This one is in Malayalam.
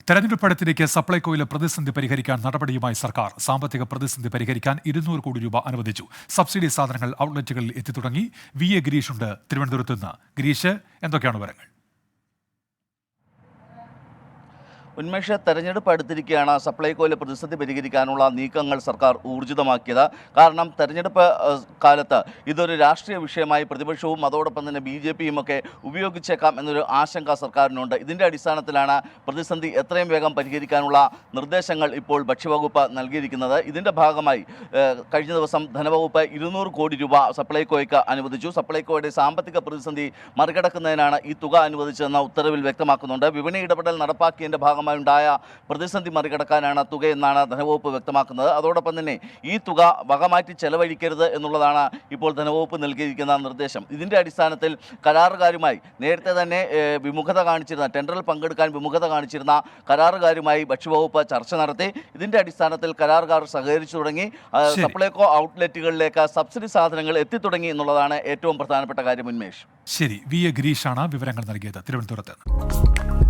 തെരഞ്ഞെടുപ്പ് അടുത്തിരിക്കെ സപ്ലൈകോയിലെ പ്രതിസന്ധി പരിഹരിക്കാൻ നടപടിയുമായി സർക്കാർ. സാമ്പത്തിക പ്രതിസന്ധി പരിഹരിക്കാൻ 200 കോടി രൂപ അനുവദിച്ചു. സബ്സിഡി സാധനങ്ങൾ ഔട്ട്ലെറ്റുകളിൽ എത്തിത്തുടങ്ങി. VA ഗിരീഷ് ഉണ്ട് തിരുവനന്തപുരത്ത് നിന്ന്. ഗിരീഷ്, എന്തൊക്കെയാണ് വിവരങ്ങൾ? ഉന്മേഷ, തെരഞ്ഞെടുപ്പ് അടുത്തിരിക്കെയാണ് സപ്ലൈകോയിലെ പ്രതിസന്ധി പരിഹരിക്കാനുള്ള നീക്കങ്ങൾ സർക്കാർ ഊർജിതമാക്കിയത്. കാരണം തെരഞ്ഞെടുപ്പ് കാലത്ത് ഇതൊരു രാഷ്ട്രീയ വിഷയമായി പ്രതിപക്ഷവും അതോടൊപ്പം തന്നെ BJPയും ഒക്കെ ഉപയോഗിച്ചേക്കാം എന്നൊരു ആശങ്ക സർക്കാരിനുണ്ട്. ഇതിൻ്റെ അടിസ്ഥാനത്തിലാണ് പ്രതിസന്ധി എത്രയും വേഗം പരിഹരിക്കാനുള്ള നിർദ്ദേശങ്ങൾ ഇപ്പോൾ ഭക്ഷ്യവകുപ്പ് നൽകിയിരിക്കുന്നത്. ഇതിൻ്റെ ഭാഗമായി കഴിഞ്ഞ ദിവസം ധനവകുപ്പ് 200 കോടി രൂപ സപ്ലൈകോയ്ക്ക് അനുവദിച്ചു. സപ്ലൈകോയുടെ സാമ്പത്തിക പ്രതിസന്ധി മറികടക്കുന്നതിനാണ് ഈ തുക അനുവദിച്ചതെന്ന ഉത്തരവിൽ വ്യക്തമാക്കുന്നുണ്ട്. വിപണി ഇടപെടൽ നടപ്പാക്കിയതിൻ്റെ ഉണ്ടായ പ്രതിസന്ധി മറികടക്കാനാണ് തുക എന്നാണ് ധനവകുപ്പ് വ്യക്തമാക്കുന്നത്. അതോടൊപ്പം തന്നെ ഈ തുക വകമാറ്റി ചെലവഴിക്കരുത് എന്നുള്ളതാണ് ഇപ്പോൾ ധനവകുപ്പ് നൽകിയിരിക്കുന്ന നിർദ്ദേശം. ഇതിൻ്റെ അടിസ്ഥാനത്തിൽ കരാറുകാരുമായി നേരത്തെ തന്നെ വിമുഖത കാണിച്ചിരുന്ന, ടെൻഡറിൽ പങ്കെടുക്കാൻ വിമുഖത കാണിച്ചിരുന്ന കരാറുകാരുമായി ഭക്ഷ്യവകുപ്പ് ചർച്ച നടത്തി. ഇതിൻ്റെ അടിസ്ഥാനത്തിൽ കരാറുകാർ സഹകരിച്ചു തുടങ്ങി. സപ്ലൈകോ ഔട്ട്ലെറ്റുകളിലേക്ക് സബ്സിഡി സാധനങ്ങൾ എത്തിത്തുടങ്ങി എന്നുള്ളതാണ് ഏറ്റവും പ്രധാനപ്പെട്ട കാര്യം. ഉന്മേഷ്, ശരി. VA ഗിരീഷാണ് വിവരങ്ങൾ നൽകിയത് തിരുവനന്തപുരത്ത്.